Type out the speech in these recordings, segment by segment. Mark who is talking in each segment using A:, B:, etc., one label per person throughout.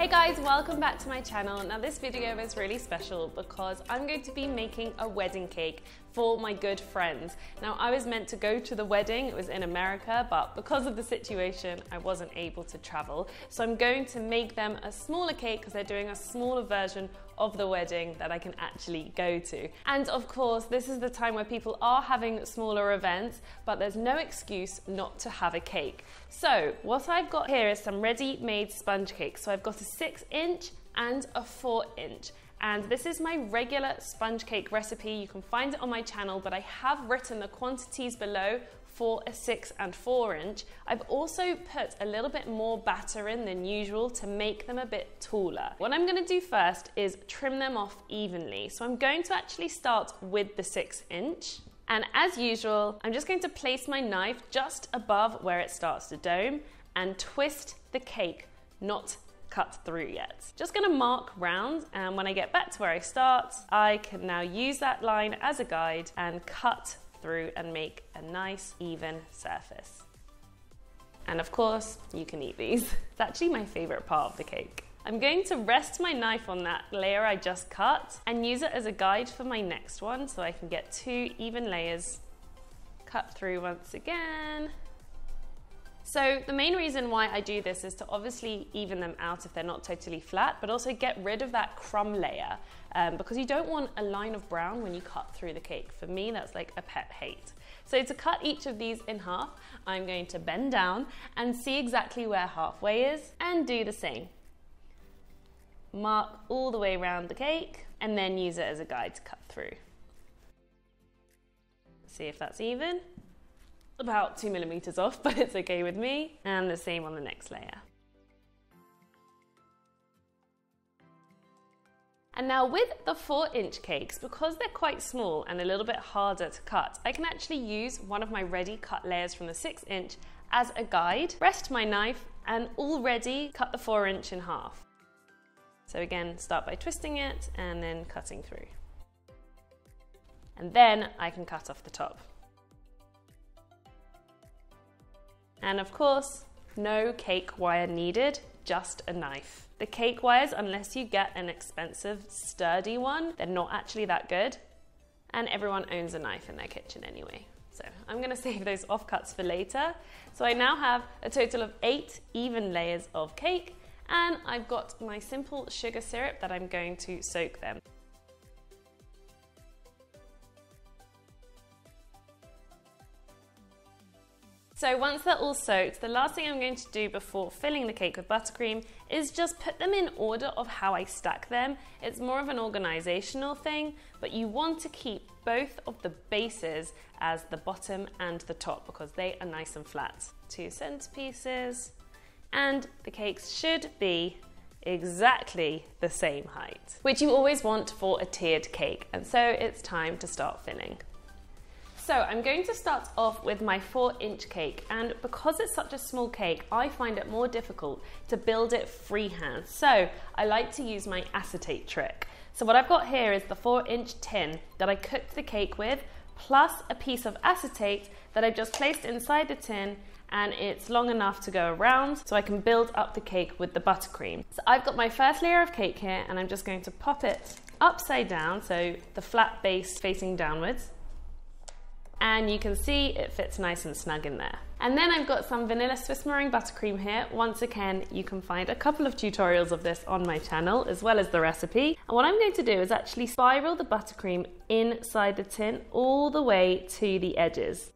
A: Hey guys, welcome back to my channel. Now this video is really special because I'm going to be making a wedding cake for my good friends. Now I was meant to go to the wedding, it was in America, but because of the situation I wasn't able to travel. So I'm going to make them a smaller cake because they're doing a smaller version of the wedding that I can actually go to. And of course, this is the time where people are having smaller events, but there's no excuse not to have a cake. So what I've got here is some ready-made sponge cakes. So I've got a 6-inch and a 4-inch. And this is my regular sponge cake recipe. You can find it on my channel, but I have written the quantities below for a 6 and 4-inch. I've also put a little bit more batter in than usual to make them a bit taller. What I'm gonna do first is trim them off evenly. So I'm going to actually start with the 6-inch. And as usual, I'm just going to place my knife just above where it starts to dome and twist the cake, not cut through yet. Just gonna mark round, and when I get back to where I start, I can now use that line as a guide and cut through and make a nice even surface. And of course, you can eat these. It's actually my favorite part of the cake. I'm going to rest my knife on that layer I just cut and use it as a guide for my next one so I can get 2 even layers cut through once again. So the main reason why I do this is to obviously even them out if they're not totally flat, but also get rid of that crumb layer because you don't want a line of brown when you cut through the cake. For me, that's like a pet hate. So to cut each of these in half, I'm going to bend down and see exactly where halfway is and do the same. Mark all the way around the cake and then use it as a guide to cut through. See if that's even. About 2 millimeters off, but it's okay with me. And the same on the next layer. And now with the 4-inch cakes, because they're quite small and a little bit harder to cut, I can actually use one of my ready cut layers from the 6-inch as a guide, rest my knife, and already cut the 4-inch in half. So again, start by twisting it and then cutting through. And then I can cut off the top. And of course, no cake wire needed, just a knife. The cake wires, unless you get an expensive, sturdy one, they're not actually that good. And everyone owns a knife in their kitchen anyway. So I'm gonna save those offcuts for later. So I now have a total of 8 even layers of cake, and I've got my simple sugar syrup that I'm going to soak them. So once they're all soaked, the last thing I'm going to do before filling the cake with buttercream is just put them in order of how I stack them. It's more of an organizational thing, but you want to keep both of the bases as the bottom and the top because they are nice and flat. 2 centerpieces, and the cakes should be exactly the same height, which you always want for a tiered cake. And so it's time to start filling. So I'm going to start off with my 4-inch cake, and because it's such a small cake, I find it more difficult to build it freehand. So I like to use my acetate trick. So what I've got here is the 4-inch tin that I cooked the cake with, plus a piece of acetate that I've just placed inside the tin, and it's long enough to go around so I can build up the cake with the buttercream. So I've got my first layer of cake here, and I'm just going to pop it upside down, so the flat base facing downwards. And you can see it fits nice and snug in there. And then I've got some vanilla Swiss meringue buttercream here. Once again, you can find a couple of tutorials of this on my channel, as well as the recipe. And what I'm going to do is actually spiral the buttercream inside the tin all the way to the edges,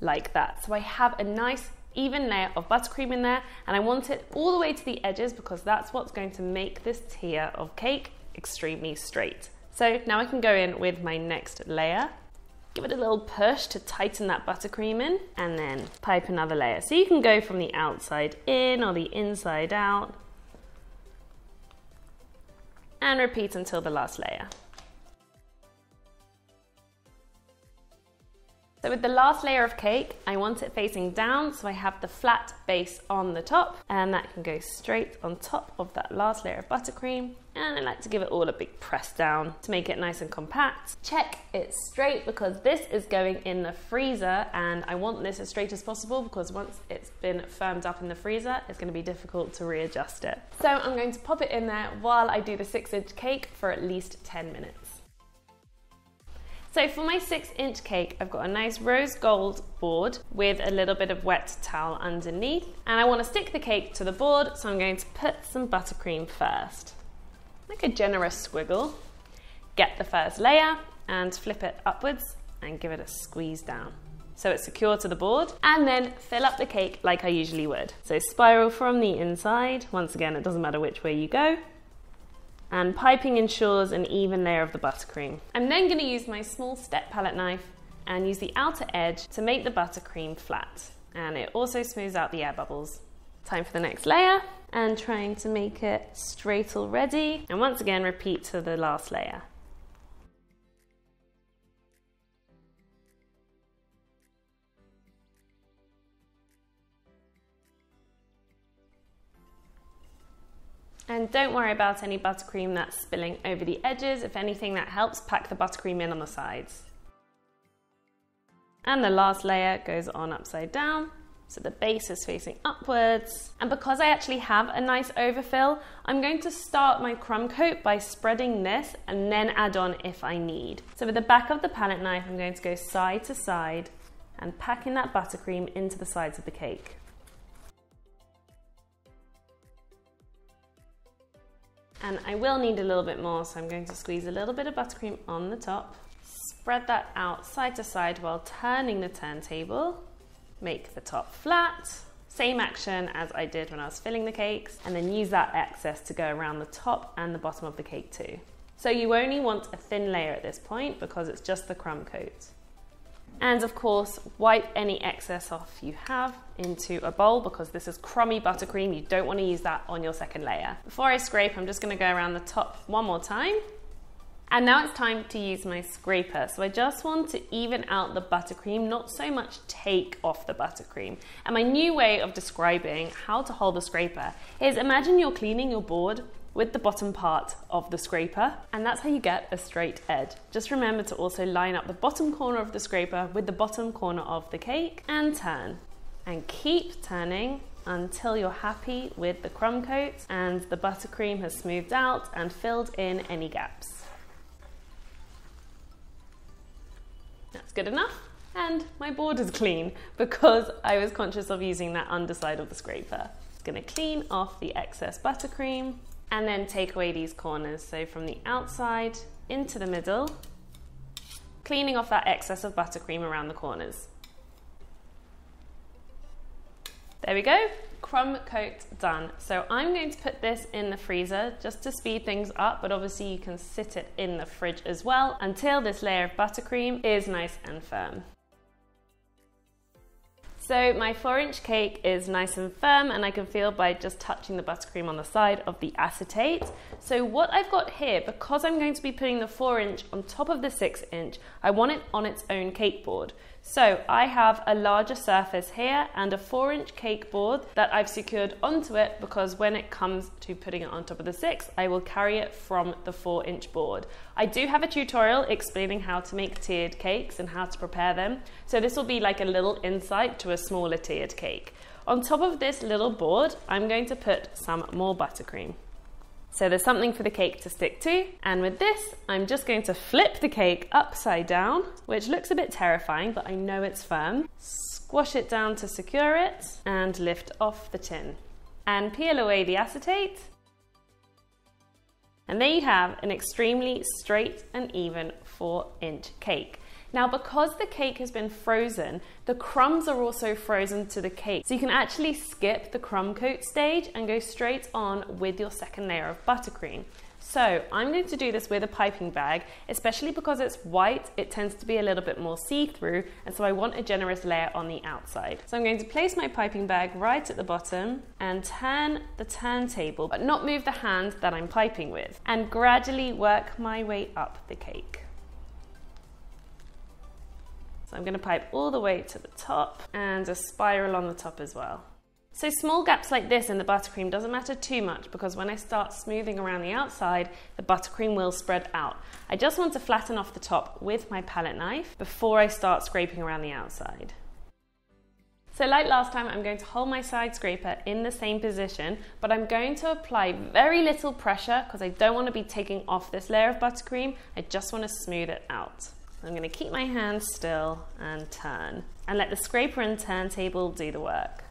A: like that. So I have a nice even layer of buttercream in there, and I want it all the way to the edges because that's what's going to make this tier of cake extremely straight. So now I can go in with my next layer. Give it a little push to tighten that buttercream in, and then pipe another layer. So you can go from the outside in or the inside out, and repeat until the last layer. So with the last layer of cake, I want it facing down so I have the flat base on the top, and that can go straight on top of that last layer of buttercream. And I like to give it all a big press down to make it nice and compact. Check it's straight because this is going in the freezer, and I want this as straight as possible because once it's been firmed up in the freezer, it's going to be difficult to readjust it. So I'm going to pop it in there while I do the 6-inch cake for at least 10 minutes. So for my 6-inch cake, I've got a nice rose gold board with a little bit of wet towel underneath. And I want to stick the cake to the board, so I'm going to put some buttercream first. Make a generous squiggle. Get the first layer and flip it upwards and give it a squeeze down so it's secure to the board, and then fill up the cake like I usually would. So spiral from the inside. Once again, it doesn't matter which way you go. And piping ensures an even layer of the buttercream. I'm then going to use my small step palette knife and use the outer edge to make the buttercream flat. And it also smooths out the air bubbles. Time for the next layer, and trying to make it straight already. And once again, repeat to the last layer. And don't worry about any buttercream that's spilling over the edges. If anything, that helps pack the buttercream in on the sides. And the last layer goes on upside down, so the base is facing upwards. And because I actually have a nice overfill, I'm going to start my crumb coat by spreading this and then add on if I need. So with the back of the palette knife, I'm going to go side to side and packing that buttercream into the sides of the cake. And I will need a little bit more, so I'm going to squeeze a little bit of buttercream on the top. Spread that out side to side while turning the turntable. Make the top flat. Same action as I did when I was filling the cakes, and then use that excess to go around the top and the bottom of the cake too. So you only want a thin layer at this point because it's just the crumb coat. And of course, wipe any excess off you have into a bowl because this is crummy buttercream. You don't want to use that on your second layer. Before I scrape, I'm just going to go around the top one more time. And now it's time to use my scraper. So I just want to even out the buttercream, not so much take off the buttercream. And my new way of describing how to hold the scraper is imagine you're cleaning your board with the bottom part of the scraper, and that's how you get a straight edge. Just remember to also line up the bottom corner of the scraper with the bottom corner of the cake and turn. And keep turning until you're happy with the crumb coat and the buttercream has smoothed out and filled in any gaps. That's good enough. And my board is clean because I was conscious of using that underside of the scraper. Just gonna clean off the excess buttercream and then take away these corners. So from the outside into the middle, cleaning off that excess of buttercream around the corners. There we go, crumb coat done. So I'm going to put this in the freezer just to speed things up, but obviously you can sit it in the fridge as well until this layer of buttercream is nice and firm. So my 4-inch cake is nice and firm, and I can feel by just touching the buttercream on the side of the acetate. So what I've got here, because I'm going to be putting the 4-inch on top of the 6-inch, I want it on its own cake board. So I have a larger surface here and a 4-inch cake board that I've secured onto it because when it comes to putting it on top of the 6, I will carry it from the 4-inch board. I do have a tutorial explaining how to make tiered cakes and how to prepare them. So this will be like a little insight to a smaller tiered cake. On top of this little board, I'm going to put some more buttercream. So there's something for the cake to stick to, and with this, I'm just going to flip the cake upside down, which looks a bit terrifying, but I know it's firm. Squash it down to secure it, and lift off the tin. And peel away the acetate. And there you have an extremely straight and even 4-inch cake. Now, because the cake has been frozen, the crumbs are also frozen to the cake. So you can actually skip the crumb coat stage and go straight on with your second layer of buttercream. So I'm going to do this with a piping bag, especially because it's white, it tends to be a little bit more see-through, and so I want a generous layer on the outside. So I'm going to place my piping bag right at the bottom and turn the turntable, but not move the hand that I'm piping with, and gradually work my way up the cake. So I'm going to pipe all the way to the top and a spiral on the top as well. So small gaps like this in the buttercream doesn't matter too much because when I start smoothing around the outside, the buttercream will spread out. I just want to flatten off the top with my palette knife before I start scraping around the outside. So like last time, I'm going to hold my side scraper in the same position, but I'm going to apply very little pressure because I don't want to be taking off this layer of buttercream. I just want to smooth it out. I'm going to keep my hands still and turn and let the scraper and turntable do the work.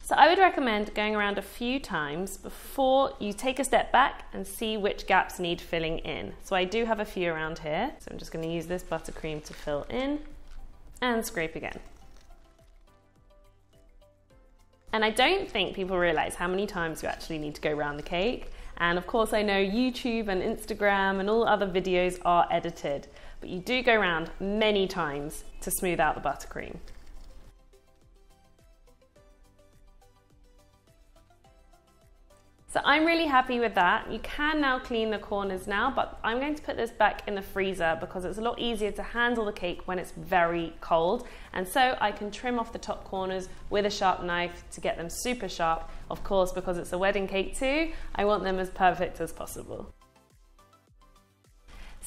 A: So I would recommend going around a few times before you take a step back and see which gaps need filling in. So I do have a few around here. So I'm just going to use this buttercream to fill in and scrape again. And I don't think people realize how many times you actually need to go around the cake. And of course I know YouTube and Instagram and all other videos are edited, but you do go around many times to smooth out the buttercream. So I'm really happy with that. You can now clean the corners now, but I'm going to put this back in the freezer because it's a lot easier to handle the cake when it's very cold. And so I can trim off the top corners with a sharp knife to get them super sharp. Of course, because it's a wedding cake too, I want them as perfect as possible.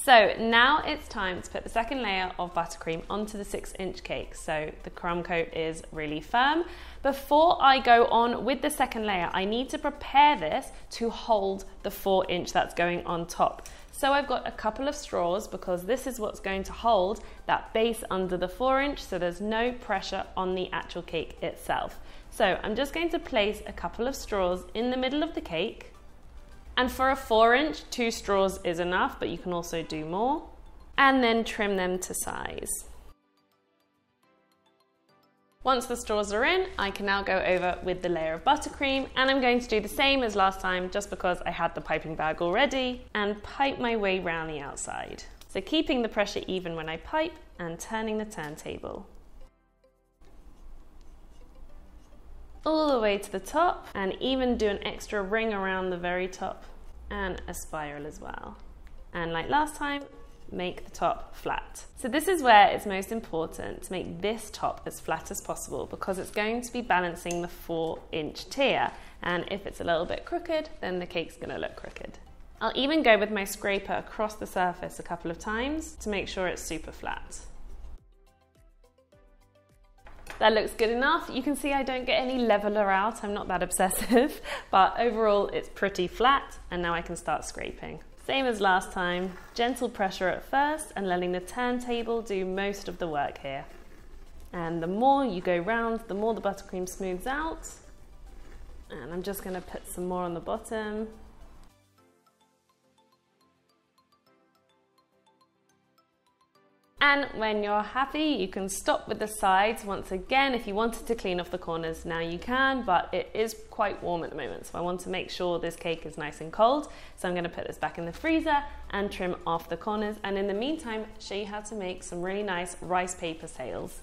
A: So now it's time to put the second layer of buttercream onto the 6-inch cake. So the crumb coat is really firm. Before I go on with the second layer, I need to prepare this to hold the 4-inch that's going on top. So I've got a couple of straws because this is what's going to hold that base under the 4-inch, so there's no pressure on the actual cake itself. So I'm just going to place a couple of straws in the middle of the cake. And for a 4-inch, 2 straws is enough, but you can also do more. And then trim them to size. Once the straws are in, I can now go over with the layer of buttercream, and I'm going to do the same as last time just because I had the piping bag already, and pipe my way round the outside. So keeping the pressure even when I pipe and turning the turntable. All the way to the top, and even do an extra ring around the very top and a spiral as well. And like last time, make the top flat. So this is where it's most important to make this top as flat as possible because it's going to be balancing the 4-inch tier, and if it's a little bit crooked, then the cake's going to look crooked. I'll even go with my scraper across the surface a couple of times to make sure it's super flat. That looks good enough. You can see I don't get any leveler out. I'm not that obsessive, but overall it's pretty flat, and now I can start scraping. Same as last time, gentle pressure at first and letting the turntable do most of the work here. And the more you go round, the more the buttercream smooths out. And I'm just gonna put some more on the bottom. And when you're happy, you can stop with the sides. Once again, if you wanted to clean off the corners, now you can, but it is quite warm at the moment. So I want to make sure this cake is nice and cold. So I'm gonna put this back in the freezer and trim off the corners. And in the meantime, show you how to make some really nice rice paper sails.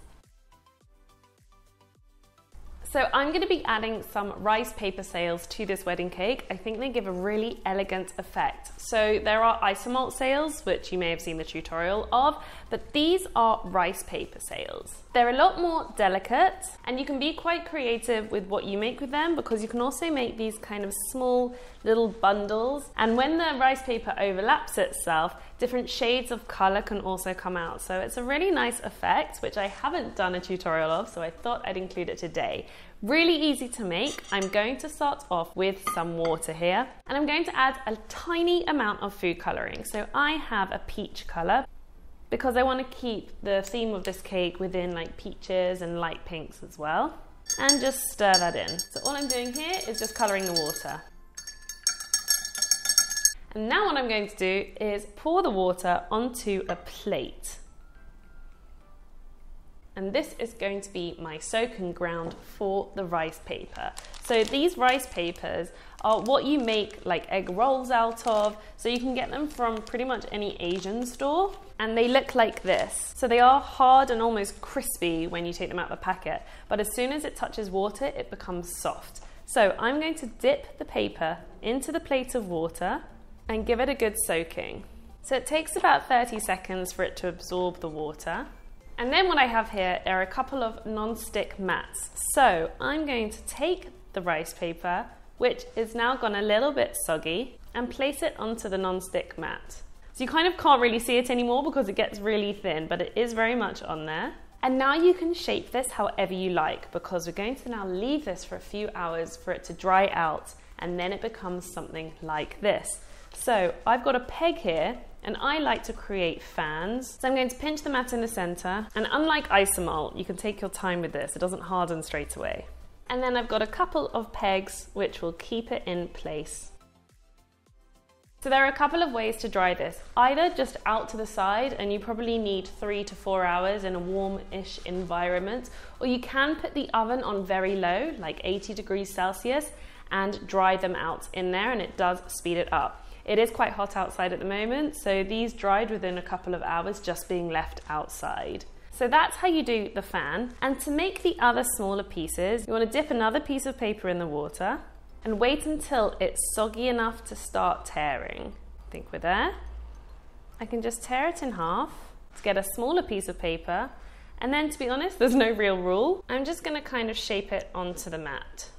A: So I'm going to be adding some rice paper sails to this wedding cake. I think they give a really elegant effect. So there are isomalt sails, which you may have seen the tutorial of, but these are rice paper sails. They're a lot more delicate, and you can be quite creative with what you make with them because you can also make these kind of small little bundles. And when the rice paper overlaps itself, different shades of color can also come out. So it's a really nice effect, which I haven't done a tutorial of, so I thought I'd include it today. Really easy to make. I'm going to start off with some water here, and I'm going to add a tiny amount of food coloring. So I have a peach color because I want to keep the theme of this cake within like peaches and light pinks as well. And just stir that in. So all I'm doing here is just coloring the water. And now what I'm going to do is pour the water onto a plate. And this is going to be my soaking ground for the rice paper. So these rice papers are what you make like egg rolls out of. So you can get them from pretty much any Asian store. And they look like this. So they are hard and almost crispy when you take them out of the packet. But as soon as it touches water, it becomes soft. So I'm going to dip the paper into the plate of water and give it a good soaking. So it takes about 30 seconds for it to absorb the water. And then what I have here are a couple of non-stick mats. So I'm going to take the rice paper, which is now gone a little bit soggy, and place it onto the non-stick mat. So you kind of can't really see it anymore because it gets really thin, but it is very much on there. And now you can shape this however you like, because we're going to now leave this for a few hours for it to dry out, and then it becomes something like this. So I've got a peg here, and I like to create fans. So I'm going to pinch the mat in the center, and unlike isomalt, you can take your time with this. It doesn't harden straight away. And then I've got a couple of pegs which will keep it in place. So there are a couple of ways to dry this. Either just out to the side, and you probably need 3 to 4 hours in a warm-ish environment, or you can put the oven on very low, like 80 degrees Celsius, and dry them out in there, and it does speed it up. It is quite hot outside at the moment, so these dried within a couple of hours just being left outside. So that's how you do the fan. And to make the other smaller pieces, you want to dip another piece of paper in the water and wait until it's soggy enough to start tearing. I think we're there. I can just tear it in half to get a smaller piece of paper. And then, to be honest, there's no real rule. I'm just going to kind of shape it onto the mat.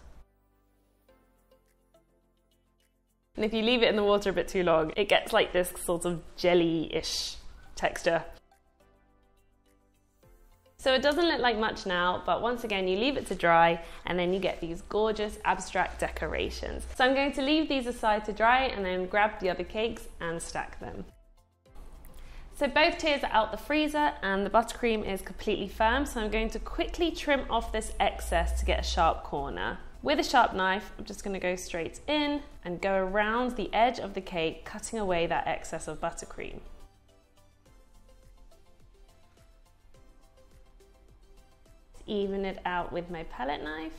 A: And if you leave it in the water a bit too long, it gets like this sort of jelly-ish texture. So it doesn't look like much now, but once again, you leave it to dry, and then you get these gorgeous abstract decorations. So I'm going to leave these aside to dry and then grab the other cakes and stack them. So both tiers are out the freezer and the buttercream is completely firm, so I'm going to quickly trim off this excess to get a sharp corner. With a sharp knife, I'm just going to go straight in and go around the edge of the cake, cutting away that excess of buttercream. Even it out with my palette knife.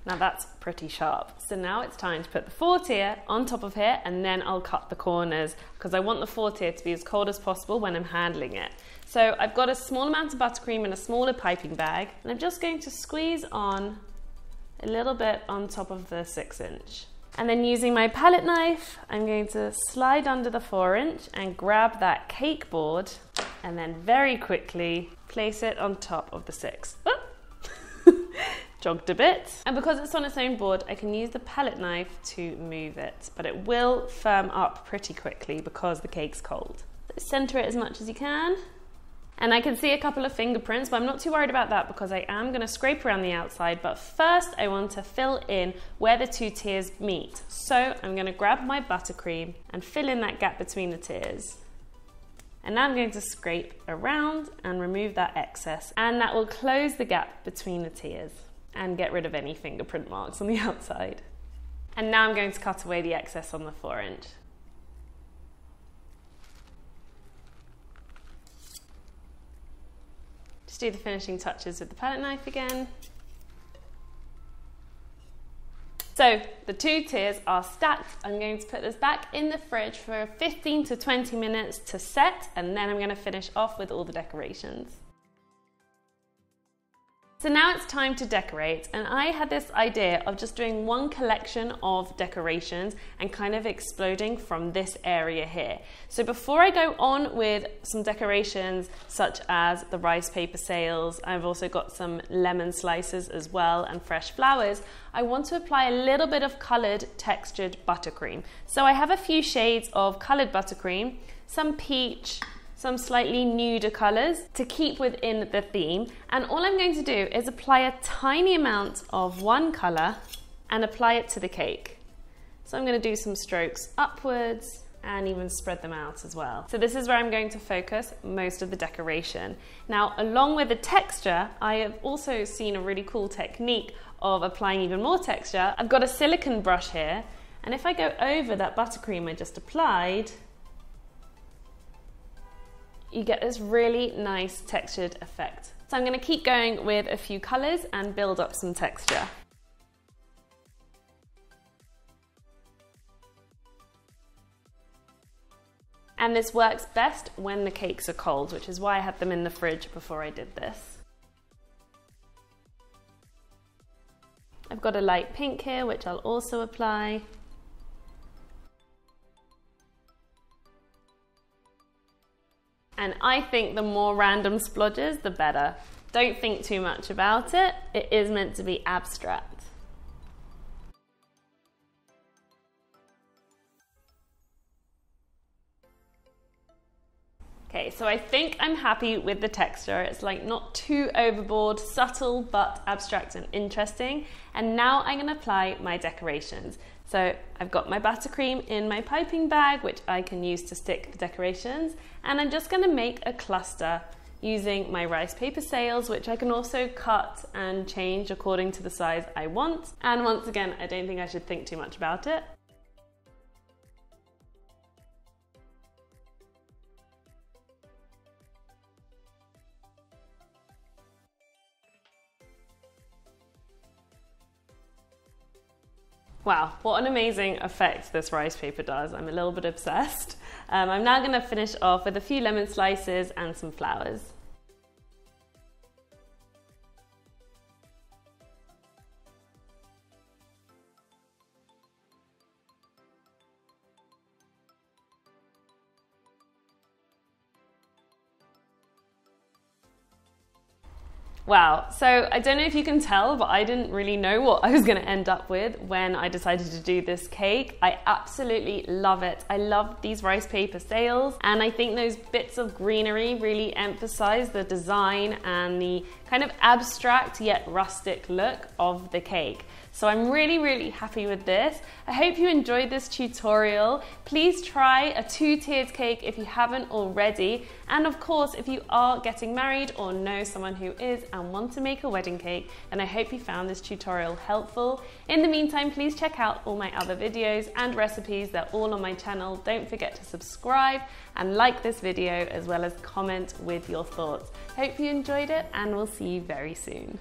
A: Now that's pretty sharp. So now it's time to put the 4-tier on top of here, and then I'll cut the corners because I want the 4-tier to be as cold as possible when I'm handling it. So I've got a small amount of buttercream in a smaller piping bag, and I'm just going to squeeze on a little bit on top of the 6-inch. And then using my palette knife, I'm going to slide under the 4-inch and grab that cake board, and then very quickly place it on top of the 6. Jogged a bit. And because it's on its own board, I can use the palette knife to move it, but it will firm up pretty quickly because the cake's cold. So center it as much as you can. And I can see a couple of fingerprints, but I'm not too worried about that because I am going to scrape around the outside. But first I want to fill in where the 2 tiers meet. So I'm going to grab my buttercream and fill in that gap between the tiers. And now I'm going to scrape around and remove that excess, and that will close the gap between the tiers and get rid of any fingerprint marks on the outside. And now I'm going to cut away the excess on the 4-inch. Just do the finishing touches with the palette knife again. So the 2 tiers are stacked. I'm going to put this back in the fridge for 15 to 20 minutes to set, and then I'm going to finish off with all the decorations. So now it's time to decorate, and I had this idea of just doing one collection of decorations and kind of exploding from this area here. So before I go on with some decorations such as the rice paper sails, I've also got some lemon slices as well and fresh flowers, I want to apply a little bit of coloured textured buttercream. So I have a few shades of coloured buttercream, some peach, some slightly nuder colours to keep within the theme, and all I'm going to do is apply a tiny amount of one colour and apply it to the cake. So I'm going to do some strokes upwards and even spread them out as well. So this is where I'm going to focus most of the decoration. Now, along with the texture, I have also seen a really cool technique of applying even more texture. I've got a silicone brush here, and if I go over that buttercream I just applied, you get this really nice textured effect. So I'm going to keep going with a few colours and build up some texture. And this works best when the cakes are cold, which is why I had them in the fridge before I did this. I've got a light pink here, which I'll also apply. And I think the more random splodges, the better. Don't think too much about it. It is meant to be abstract. Okay, so I think I'm happy with the texture. It's like not too overboard, subtle, but abstract and interesting. And now I'm gonna apply my decorations. So I've got my buttercream in my piping bag, which I can use to stick the decorations. And I'm just gonna make a cluster using my rice paper sails, which I can also cut and change according to the size I want. And once again, I don't think I should think too much about it. Wow, what an amazing effect this rice paper does. I'm a little bit obsessed. I'm now gonna finish off with a few lemon slices and some flowers. Wow, so I don't know if you can tell, but I didn't really know what I was going to end up with when I decided to do this cake. I absolutely love it. I love these rice paper sails, and I think those bits of greenery really emphasize the design and the kind of abstract yet rustic look of the cake. So I'm really happy with this. I hope you enjoyed this tutorial. Please try a 2-tiered cake if you haven't already. And of course, if you are getting married or know someone who is and want to make a wedding cake, then I hope you found this tutorial helpful. In the meantime, please check out all my other videos and recipes. They're all on my channel. Don't forget to subscribe and like this video, as well as comment with your thoughts. Hope you enjoyed it, and we'll see you very soon.